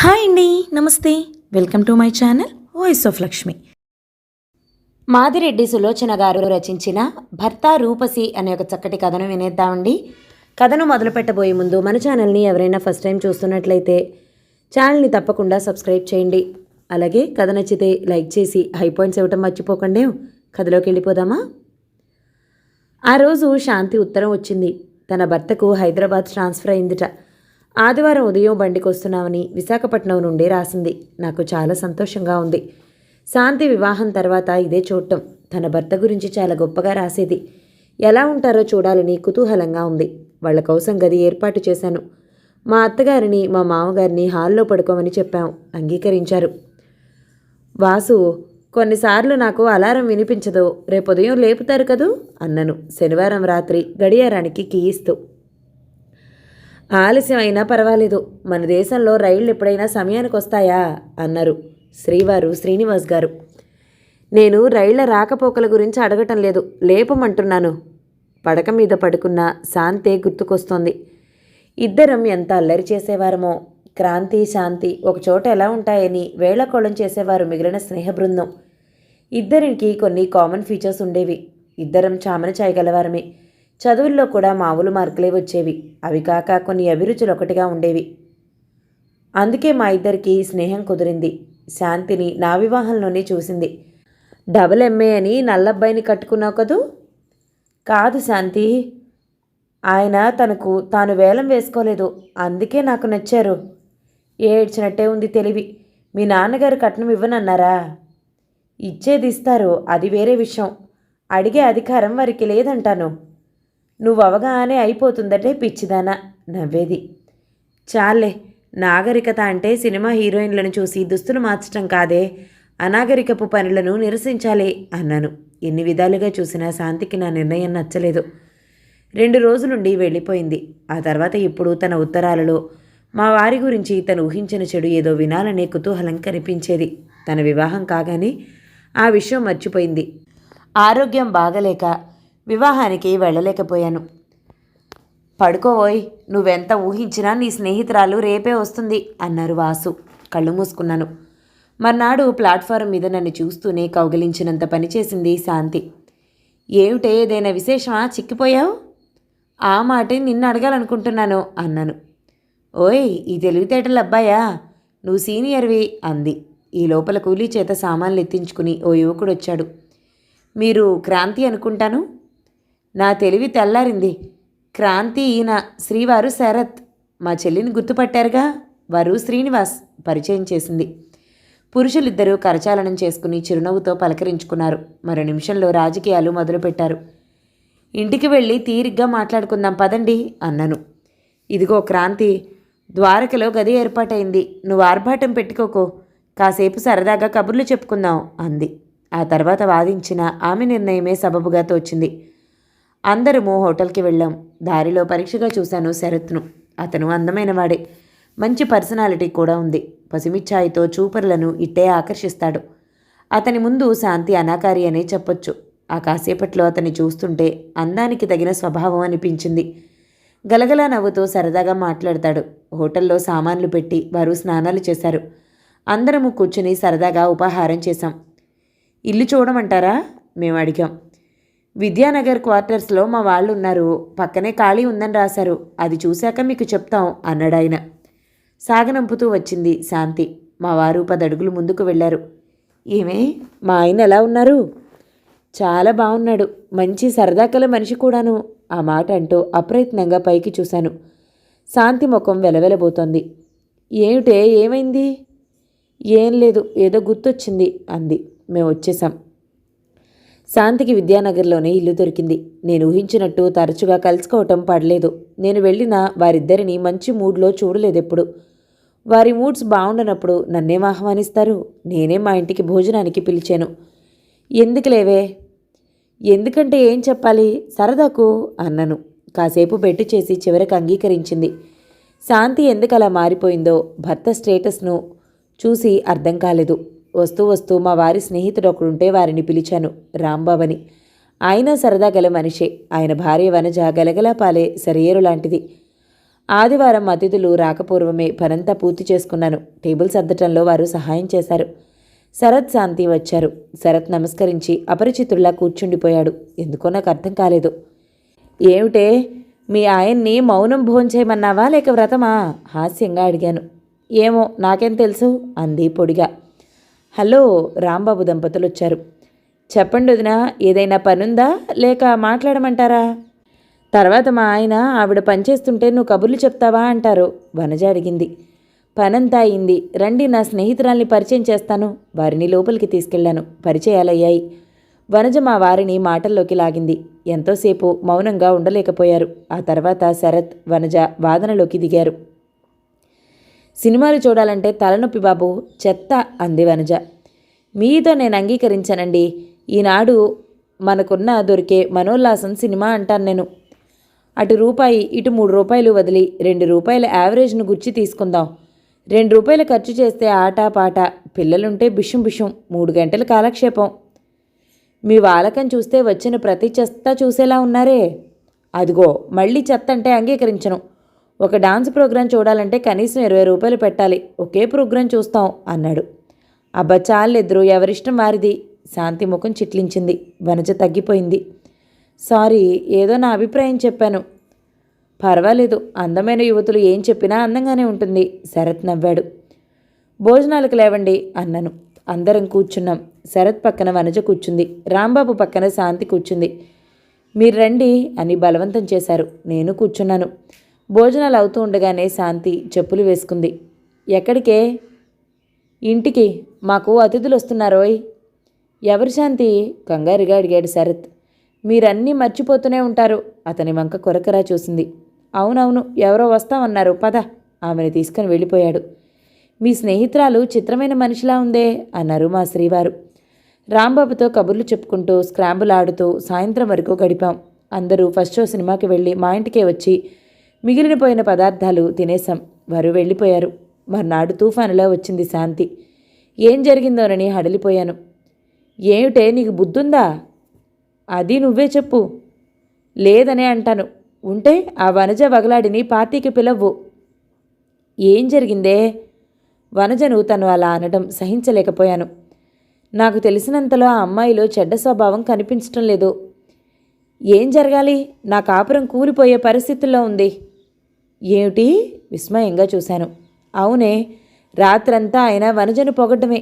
Hi అండి, నమస్తే. Welcome to my channel voice of Lakshmi. Madireddy Sulochana గారు రచించిన భర్త రూపసి అనే ఒక చక్కటి కథను వినేద్దామండి. కథను మొదలు పెట్టబోయే ముందు మన ఛానల్ని ఎవరైనా ఫస్ట్ టైం చూస్తున్నట్లయితే ఛానల్ని తప్పకుండా సబ్స్క్రైబ్ చేయండి. అలాగే కథ నచ్చితే లైక్ చేసి హై పాయింట్స్ ఇవ్వటం మర్చిపోకండి. కథలోకి వెళ్ళిపోదామా? ఆ రోజు శాంతి ఉత్తరం వచ్చింది. తన భర్తకు హైదరాబాద్ ట్రాన్స్ఫర్ అయిందిట. ఆదివారం ఉదయం బండికి వస్తున్నామని విశాఖపట్నం నుండి రాసింది. నాకు చాలా సంతోషంగా ఉంది. శాంతి వివాహం తర్వాత ఇదే చూడటం. తన భర్త గురించి చాలా గొప్పగా రాసేది. ఎలా ఉంటారో చూడాలని కుతూహలంగా ఉంది. వాళ్ళ కోసం గది ఏర్పాటు చేశాను. మా అత్తగారిని మా మామగారిని హాల్లో పడుకోమని చెప్పాం. అంగీకరించారు. వాసు, కొన్నిసార్లు నాకు అలారం వినిపించదు. రేపు ఉదయం లేపుతారు కదూ అన్నను శనివారం రాత్రి గడియారానికి కీయిస్తూ. ఆలస్యం అయినా పర్వాలేదు, మన దేశంలో రైళ్లు ఎప్పుడైనా సమయానికి వస్తాయా అన్నారు శ్రీవారు శ్రీనివాస్ గారు. నేను రైళ్ల రాకపోకల గురించి అడగటం లేదు, లేపమంటున్నాను. పడక మీద పడుకున్న శాంతే గుర్తుకొస్తోంది. ఇద్దరం ఎంత అల్లరి చేసేవారమో. క్రాంతి శాంతి ఒకచోట ఎలా ఉంటాయని వేళకోళం చేసేవారు మిగిలిన స్నేహ బృందం. ఇద్దరికి కొన్ని కామన్ ఫీచర్స్ ఉండేవి. ఇద్దరం చామన చేయగలవారమే. చదువుల్లో కూడా మామూలు మార్కులే వచ్చేవి. అవి కాక కొన్ని అభిరుచులు ఒకటిగా ఉండేవి. అందుకే మా ఇద్దరికి స్నేహం కుదిరింది. శాంతిని నా వివాహంలోనే చూసింది. డబుల్ ఎంఏ అని నల్లబ్బాయిని కట్టుకున్నావు కదూ? కాదు శాంతి, ఆయన తనకు తాను వేలం వేసుకోలేదు, అందుకే నాకు నచ్చారు. ఏడ్చినట్టే ఉంది తెలివి. మీ నాన్నగారు కట్నం ఇవ్వనన్నారా? ఇచ్చేది ఇస్తారు, అది వేరే విషయం. అడిగే అధికారం వారికి లేదంటాను. నువ్వు అవగానే అయిపోతుందటే పిచ్చిదానా నవ్వేది. చాలే, నాగరికత అంటే సినిమా హీరోయిన్లను చూసి దుస్తులు మార్చటం కాదే, అనాగరికపు పనులను నిరసించాలి అన్నాను. ఎన్ని విధాలుగా చూసినా శాంతికి నా నిర్ణయం నచ్చలేదు. 2 రోజులుండి వెళ్ళిపోయింది. ఆ తర్వాత ఇప్పుడు తన ఉత్తరాలలో మా వారి గురించి తను ఊహించిన చెడు ఏదో వినాలనే కుతూహలం కనిపించేది. తన వివాహం కాగానే ఆ విషయం మర్చిపోయింది. ఆరోగ్యం బాగలేక వివాహానికి వెళ్ళలేకపోయాను. పడుకోవోయ్, నువ్వెంత ఊహించినా నీ స్నేహితురాలు రేపే వస్తుంది అన్నారు వాసు. కళ్ళు మూసుకున్నాను. మర్నాడు ప్లాట్ఫారం మీద నన్ను చూస్తూనే కౌగిలించినంత పనిచేసింది శాంతి. ఏమిటే, ఏదైనా విశేషమా, చిక్కిపోయావు? ఆ మాటే నిన్ను అడగాలనుకుంటున్నాను అన్నాను. ఓయ్, ఈ తెలివితేటల అబ్బాయా, నువ్వు సీనియర్వి అంది. ఈ లోపల కూలీ చేత సామాన్లు ఎత్తించుకుని ఓ యువకుడు వచ్చాడు. మీరు క్రాంతి అనుకుంటాను. నా తెలివి తెల్లారింది. క్రాంతి ఈయన శ్రీవారు శరత్. మా చెల్లిని గుర్తుపట్టారుగా, వారు శ్రీనివాస్ పరిచయం చేసింది. పురుషులిద్దరూ కరచాలనం చేసుకుని చిరునవ్వుతో పలకరించుకున్నారు. మరో నిమిషంలో రాజకీయాలు మొదలుపెట్టారు. ఇంటికి వెళ్ళి తీరిగ్గా మాట్లాడుకుందాం పదండి అన్నాను. ఇదిగో క్రాంతి, ద్వారకలో గది ఏర్పాటైంది. నువ్వు ఆర్భాటం పెట్టుకోకో, కాసేపు సరదాగా కబుర్లు చెప్పుకుందాం అంది. ఆ తర్వాత వాదించిన ఆమె నిర్ణయమే సబబుగా తోచింది. అందరము హోటల్కి వెళ్ళాం. దారిలో పరీక్షగా చూశాను శరత్ను. అతను అందమైన వాడే, మంచి పర్సనాలిటీ కూడా ఉంది. పసిమిచ్చాయితో చూపరులను ఇట్టే ఆకర్షిస్తాడు. అతని ముందు శాంతి అనాకారి అనే చెప్పొచ్చు. ఆ కాసేపట్లో అతన్ని చూస్తుంటే అందానికి తగిన స్వభావం అనిపించింది. గలగలా నవ్వుతూ సరదాగా మాట్లాడతాడు. హోటల్లో సామాన్లు పెట్టి వారు స్నానాలు చేశారు. అందరము కూర్చుని సరదాగా ఉపాహారం చేశాం. ఇల్లు చూడమంటారా మేము అడిగాం. విద్యానగర్ క్వార్టర్స్లో మా వాళ్ళు ఉన్నారు, పక్కనే ఖాళీ ఉందని రాశారు, అది చూశాక మీకు చెప్తాం అన్నాడాయన. సాగనంపుతూ వచ్చింది శాంతి. మా వారు 10 అడుగులు ముందుకు వెళ్ళారు. ఏమే, మా ఆయన ఎలా ఉన్నారు? చాలా బాగున్నాడు, మంచి సరదాకల మనిషి కూడాను. ఆ మాట అంటూ అప్రయత్నంగా పైకి చూశాను. శాంతి ముఖం వెలవెలబోతోంది. ఏమిటే, ఏమైంది? ఏం లేదు, ఏదో గుర్తొచ్చింది అంది. మేము వచ్చేసాం. శాంతికి విద్యానగర్లోనే ఇల్లు దొరికింది. నేను ఊహించినట్టు తరచుగా కలుసుకోవటం పడలేదు. నేను వెళ్ళిన వారిద్దరిని మంచి మూడ్లో చూడలేదెప్పుడు. వారి మూడ్స్ బాగుండనప్పుడు నన్నేం ఆహ్వానిస్తారు? నేనే మా ఇంటికి భోజనానికి పిలిచాను. ఎందుకు లేవే? ఎందుకంటే ఏం చెప్పాలి, సరదాకు అన్నను. కాసేపు బెట్టు చేసి చివరికి అంగీకరించింది. శాంతి ఎందుకు అలా మారిపోయిందో భర్త స్టేటస్ను చూసి అర్థం కాలేదు. వస్తూ వస్తూ మా వారి స్నేహితుడు ఒకడుంటే వారిని పిలిచాను, రాంబాబని. ఆయన సరదా గల మనిషే. ఆయన భార్య వనజ గలగలా పాలే సరియేరు లాంటిది. ఆదివారం అతిథులు రాకపూర్వమే పనంతా పూర్తి చేసుకున్నాను. టేబుల్ సర్దటంలో వారు సహాయం చేశారు. శరత్, శాంతి వచ్చారు. శరత్ నమస్కరించి అపరిచితుల్లా కూర్చుండిపోయాడు. ఎందుకో నాకు అర్థం కాలేదు. ఏమిటే, మీ ఆయన్ని మౌనం భోంచేయమన్నావా లేక వ్రతమా? హాస్యంగా అడిగాను. ఏమో, నాకేం తెలుసు అంది పొడిగా. హలో, రాంబాబు దంపతులు వచ్చారు. చెప్పండి వదినా, ఏదైనా పనుందా లేక మాట్లాడమంటారా? తర్వాత మా ఆయన ఆవిడ పనిచేస్తుంటే నువ్వు కబుర్లు చెప్తావా అంటారు. వనజ అడిగింది. పనంతా అయింది, రండి నా స్నేహితురాల్ని పరిచయం చేస్తాను. వారిని లోపలికి తీసుకెళ్లాను. పరిచయాలయ్యాయి. వనజ మా వారిని మాటల్లోకి లాగింది. ఎంతోసేపు మౌనంగా ఉండలేకపోయారు. ఆ తర్వాత శరత్, వనజ వాదనలోకి దిగారు. సినిమాలు చూడాలంటే తలనొప్పి బాబు, చెత్త అంది వనజ. మీతో నేను అంగీకరించానండి. ఈనాడు మనకున్న దొరికే మనోల్లాసం సినిమా అంటాను నేను. అటు రూపాయి ఇటు 3 రూపాయలు వదిలి 2 రూపాయల యావరేజ్ను గుర్చి తీసుకుందాం. 2 రూపాయలు ఖర్చు చేస్తే ఆట పాట, పిల్లలుంటే బిషుం బిషుం 3 గంటల కాలక్షేపం. మీ వాలకం చూస్తే వచ్చిన ప్రతి చెత్త చూసేలా ఉన్నారే. అదిగో మళ్ళీ చెత్త అంటే అంగీకరించను. ఒక డాన్స్ ప్రోగ్రాం చూడాలంటే కనీసం 20 రూపాయలు పెట్టాలి. ఒకే ప్రోగ్రాం చూస్తాం అన్నాడు. అబ్బా చాలెద్దరు, ఎవరిష్టం వారిది. శాంతి ముఖం చిట్లించింది. వనజ తగ్గిపోయింది. సారీ, ఏదో నా అభిప్రాయం చెప్పాను. పర్వాలేదు, అందమైన యువతులు ఏం చెప్పినా అందంగానే ఉంటుంది. శరత్ నవ్వాడు. భోజనాలకు లేవండి అన్నాను. అందరం కూర్చున్నాం. శరత్ పక్కన వనజ కూర్చుంది. రాంబాబు పక్కన శాంతి కూర్చుంది. మీరు రండి అని బలవంతం చేశారు. నేను కూర్చున్నాను. భోజనాలు అవుతూ ఉండగానే శాంతి చెప్పులు వేసుకుంది. ఎక్కడికే? ఇంటికి. మాకు అతిథులు వస్తున్నారోయ్. ఎవరు శాంతి? కంగారుగా అడిగాడు శరత్. మీరన్నీ మర్చిపోతూనే ఉంటారు. అతని వంక కొరకరా చూసింది. అవునవును, ఎవరో వస్తామన్నారు, పద. ఆమెను తీసుకుని వెళ్ళిపోయాడు. మీ స్నేహితురాలు చిత్రమైన మనిషిలా ఉందే అన్నారు మా శ్రీవారు. రాంబాబుతో కబుర్లు చెప్పుకుంటూ స్క్రాంబుల్ ఆడుతూ సాయంత్రం వరకు గడిపాం. అందరూ ఫస్ట్ షో సినిమాకి వెళ్ళి మా ఇంటికే వచ్చి మిగిలిపోయిన పదార్థాలు తినేశాం. వారు వెళ్ళిపోయారు. మర్నాడు తుఫానులా వచ్చింది శాంతి. ఏం జరిగిందోనని హడలిపోయాను. ఏమిటే, నీకు బుద్ధుందా? అది నువ్వే చెప్పు. లేదనే అంటాను. ఉంటే ఆ వనజ వగలాడిని పార్టీకి పిలవ్వు. ఏం జరిగిందే? వనజను తను అలా అనడం సహించలేకపోయాను. నాకు తెలిసినంతలో ఆ అమ్మాయిలో చెడ్డ స్వభావం కనిపించటం లేదు. ఏం జరగాలి? నా కాపురం కూలిపోయే పరిస్థితుల్లో ఉంది. ఏమిటి? విస్మయంగా చూశాను. అవునే, రాత్రంతా ఆయన వనజను పొగడ్డమే.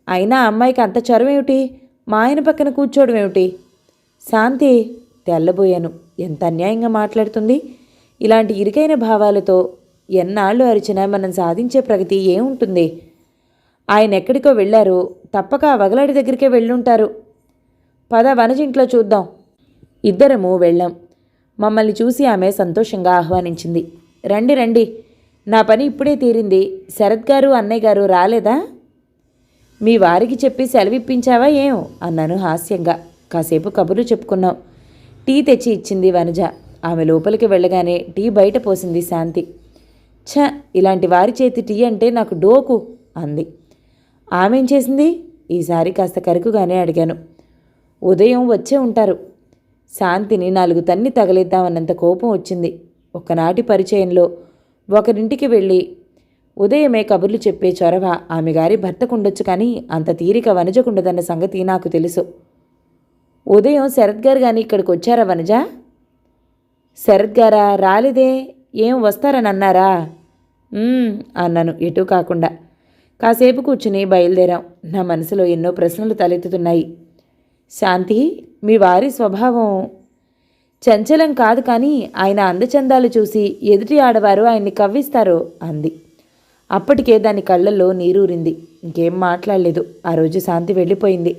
అయినా అమ్మాయికి అంత చొరవేమిటి? మా ఆయన పక్కన కూర్చోవడం ఏమిటి? శాంతి, తెల్లబోయాను. ఎంత అన్యాయంగా మాట్లాడుతుంది. ఇలాంటి ఇరుకైన భావాలతో ఎన్నాళ్ళు అరిచినా మనం సాధించే ప్రగతి ఏముంటుంది? ఆయన ఎక్కడికో వెళ్ళారు. తప్పక ఆ వగలాడి దగ్గరికే వెళ్ళుంటారు. పద, వనజింట్లో చూద్దాం. ఇద్దరము వెళ్ళాం. మమ్మల్ని చూసి ఆమె సంతోషంగా ఆహ్వానించింది. రండి రండి, నా పని ఇప్పుడే తీరింది. శరత్ గారు, అన్నయ్య గారు రాలేదా? మీ వారికి చెప్పి సెలవిప్పించావా ఏం అన్నాను హాస్యంగా. కాసేపు కబుర్లు చెప్పుకున్నాం. టీ తెచ్చి ఇచ్చింది వనజ. ఆమె లోపలికి వెళ్ళగానే టీ బయట పోసింది శాంతి. ఛ, ఇలాంటి వారి చేతి టీ అంటే నాకు డోకు అంది. ఆమెం చేసింది? ఈసారి కాస్త కరుకుగానే అడిగాను. ఉదయం వచ్చే ఉంటారు. శాంతిని 4 తన్ని తగలేద్దామన్నంత కోపం వచ్చింది. ఒకనాటి పరిచయంలో ఒకరింటికి వెళ్ళి ఉదయమే కబుర్లు చెప్పే చొరవ ఆమె గారి భర్తకుండొచ్చు, కానీ అంత తీరిక వనజకుండదన్న సంగతి నాకు తెలుసు. ఉదయం శరత్ గారు కానీ ఇక్కడికి వచ్చారా వనజ? శరత్ గారా? రాలేదే. ఏం వస్తారని అన్నారా? అన్నాను ఎటూ కాకుండా. కాసేపు కూర్చుని బయలుదేరాం. నా మనసులో ఎన్నో ప్రశ్నలు తలెత్తుతున్నాయి. శాంతి, మీ వారి స్వభావం చంచలం కాదు, కానీ ఆయన అందచందాలు చూసి ఎదుటి ఆడవారు ఆయన్ని కవ్విస్తారు అంది. అప్పటికే దాని కళ్ళల్లో నీరూరింది. ఇంకేం మాట్లాడలేదు. ఆ రోజు శాంతి వెళ్ళిపోయింది.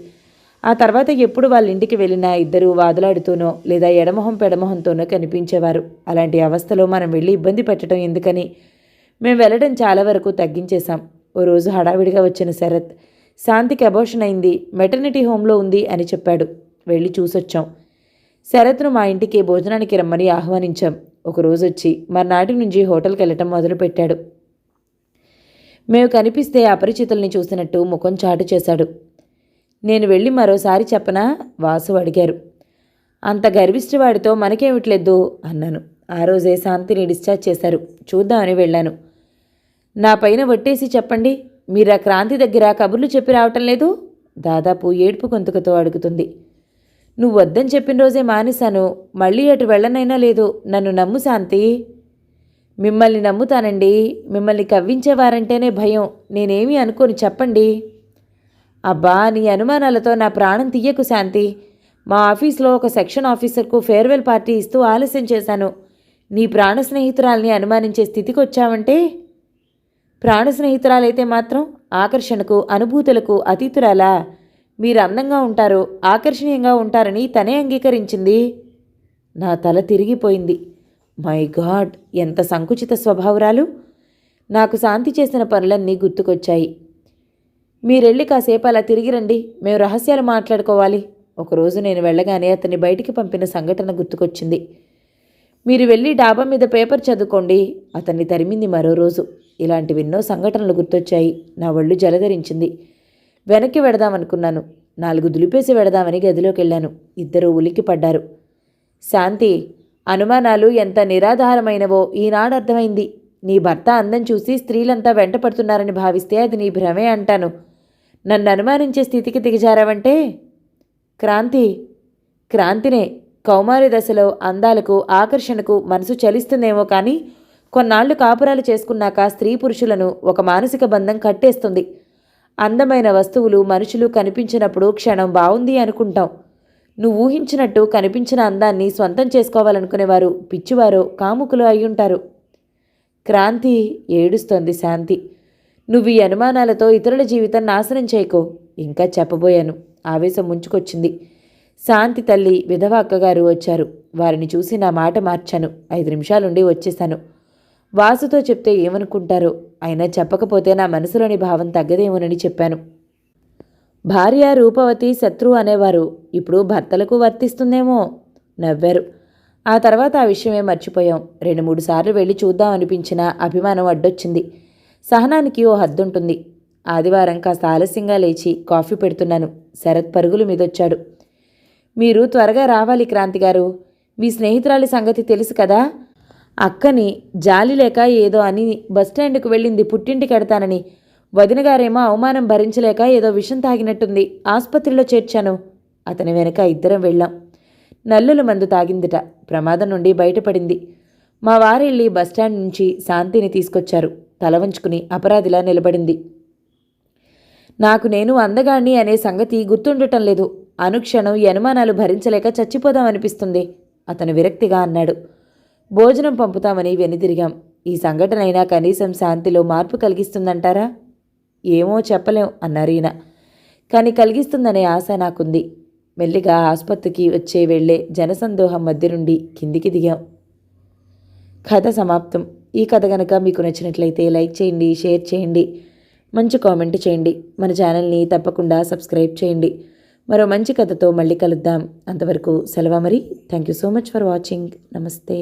ఆ తర్వాత ఎప్పుడు వాళ్ళ ఇంటికి వెళ్ళినా ఇద్దరూ వాదులాడుతూనో లేదా ఎడమొహం పెడమొహంతోనో కనిపించేవారు. అలాంటి అవస్థలో మనం వెళ్ళి ఇబ్బంది పెట్టడం ఎందుకని మేము వెళ్ళడం చాలా వరకు తగ్గించేశాం. ఓ రోజు హడావిడిగా వచ్చిన శరత్, శాంతికి అబోర్షన్ అయింది, మెటర్నిటీ హోంలో ఉంది అని చెప్పాడు. వెళ్ళి చూసొచ్చాం. శరత్ను మా ఇంటికి భోజనానికి రమ్మని ఆహ్వానించాం. ఒకరోజు వచ్చి మర్నాటి నుంచి హోటల్కి వెళ్ళటం మొదలుపెట్టాడు. మేము కనిపిస్తే అపరిచితుల్ని చూసినట్టు ముఖం చాటు చేశాడు. నేను వెళ్ళి మరోసారి చెప్పనా? వాసు అడిగారు. అంత గర్విష్టివాడితో మనకేమిట్లేదు అన్నాను. ఆ రోజే శాంతిని డిశ్చార్జ్ చేశారు. చూద్దామని వెళ్ళాను. నా పైన ఒట్టేసి చెప్పండి, మీరు ఆ క్రాంతి దగ్గర కబుర్లు చెప్పి రావటం లేదు? దాదాపు ఏడుపు గొంతుకతో అడుగుతుంది. నువ్వు వద్దని చెప్పిన రోజే మానేశాను. మళ్ళీ అటు వెళ్ళనైనా లేదు. నన్ను నమ్ము శాంతి. మిమ్మల్ని నమ్ముతానండి. మిమ్మల్ని కవ్వించేవారంటేనే భయం. నేనేమీ అనుకోని చెప్పండి. అబ్బా, నీ అనుమానాలతో నా ప్రాణం తీయకు శాంతి. మా ఆఫీస్లో ఒక సెక్షన్ ఆఫీసర్కు ఫేర్వెల్ పార్టీ ఇస్తూ ఆలస్యం చేశాను. నీ ప్రాణ స్నేహితురాల్ని అనుమానించే స్థితికి వచ్చావంటే? ప్రాణ స్నేహితురాలైతే మాత్రం ఆకర్షణకు అనుభూతులకు అతీతురాలా? మీరు అందంగా ఉంటారు, ఆకర్షణీయంగా ఉంటారని తనే అంగీకరించింది. నా తల తిరిగిపోయింది. మై గాడ్, ఎంత సంకుచిత స్వభావరాలు! నాకు శాంతి చేసిన పనులన్నీ గుర్తుకొచ్చాయి. మీరెళ్ళి కాసేపు అలా తిరిగి రండి, మేము రహస్యాలు మాట్లాడుకోవాలి. ఒకరోజు నేను వెళ్ళగానే అతన్ని బయటికి పంపిన సంఘటన గుర్తుకొచ్చింది. మీరు వెళ్ళి డాబా మీద పేపర్ చదువుకోండి, అతన్ని తరిమింది మరో రోజు. ఇలాంటివెన్నో సంఘటనలు గుర్తొచ్చాయి. నా ఒళ్ళు జలధరించింది. వెనక్కి వెడదామనుకున్నాను. 4 దులిపేసి వెడదామని గదిలోకి వెళ్ళాను. ఇద్దరూ ఉలిక్కి పడ్డారు. శాంతి, అనుమానాలు ఎంత నిరాధారమైనవో ఈనాడు అర్థమైంది. నీ భర్త అందం చూసి స్త్రీలంతా వెంట పడుతున్నారని భావిస్తే అది నీ భ్రమే అంటాను. నన్ను అనుమానించే స్థితికి దిగజారావంటే? క్రాంతినే. కౌమారి దశలో అందాలకు, ఆకర్షణకు మనసు చలిస్తుందేమో కానీ కొన్నాళ్లు కాపురాలు చేసుకున్నాక స్త్రీ పురుషులను ఒక మానసిక బంధం కట్టేస్తుంది. అందమైన వస్తువులు, మనుషులు కనిపించినప్పుడు క్షణం బావుంది అనుకుంటాం. నువ్వు ఊహించినట్టు కనిపించిన అందాన్ని స్వంతం చేసుకోవాలనుకునేవారు పిచ్చివారో కాముకులు అయ్యుంటారు. క్రాంతి, ఏడుస్తోంది శాంతి. నువ్వు ఈ అనుమానాలతో ఇతరుల జీవితం నాశనం చేయకో. ఇంకా చెప్పబోయాను. ఆవేశం ముంచుకొచ్చింది. శాంతి తల్లి, విధవ అక్కగారు వచ్చారు. వారిని చూసి నా మాట మార్చాను. 5 నిమిషాలుండి వచ్చేశాను. వాసుతో చెప్తే ఏమనుకుంటారో, అయినా చెప్పకపోతే నా మనసులోని భావం తగ్గదేమోనని చెప్పాను. భార్య రూపవతి శత్రువు అనేవారు ఇప్పుడు భర్తలకు వర్తిస్తుందేమో. నవ్వారు. ఆ తర్వాత ఆ విషయమే మర్చిపోయాం. 2-3 సార్లు వెళ్ళి చూద్దాం అనిపించినా అభిమానం అడ్డొచ్చింది. సహనానికి ఓ హద్దుంటుంది. ఆదివారం కాస్త ఆలస్యంగా లేచి కాఫీ పెడుతున్నాను. శరత్ పరుగుల మీదొచ్చాడు. మీరు త్వరగా రావాలి క్రాంతిగారు. మీ స్నేహితురాలి సంగతి తెలుసు కదా? అక్కని జాలి లేక ఏదో అని బస్టాండ్కు వెళ్ళింది పుట్టింటికి ఎడతానని. వదినగారేమో అవమానం భరించలేక ఏదో విషం తాగినట్టుంది. ఆసుపత్రిలో చేర్చాను. అతని వెనక ఇద్దరం వెళ్ళాం. నల్లుల మందు తాగిందిట. ప్రమాదం నుండి బయటపడింది. మా వారెళ్ళి బస్టాండ్ నుంచి శాంతిని తీసుకొచ్చారు. తల వంచుకుని అపరాధిలా నిలబడింది. నాకు నేను అందగాణ్ణి అనే సంగతి గుర్తుండటం లేదు. అనుక్షణం ఈ అనుమానాలు భరించలేక చచ్చిపోదామనిపిస్తుంది, అతను విరక్తిగా అన్నాడు. భోజనం పంపుతామని వెనుదిరిగాం. ఈ సంఘటన అయినా కనీసం శాంతిలో మార్పు కలిగిస్తుందంటారా? ఏమో చెప్పలేం అన్నారు ఈయన. కానీ కలిగిస్తుందనే ఆశ నాకుంది. మెల్లిగా ఆసుపత్రికి వెళ్ళే జనసందోహం మధ్య నుండి కిందికి దిగాం. కథ సమాప్తం. ఈ కథ గనక మీకు నచ్చినట్లయితే లైక్ చేయండి, షేర్ చేయండి, మంచి కామెంట్ చేయండి. మన ఛానల్ని తప్పకుండా సబ్స్క్రైబ్ చేయండి. మరో మంచి కథతో మళ్ళీ కలుద్దాం. అంతవరకు సెలవు మరి. Thank you so much for watching. నమస్తే.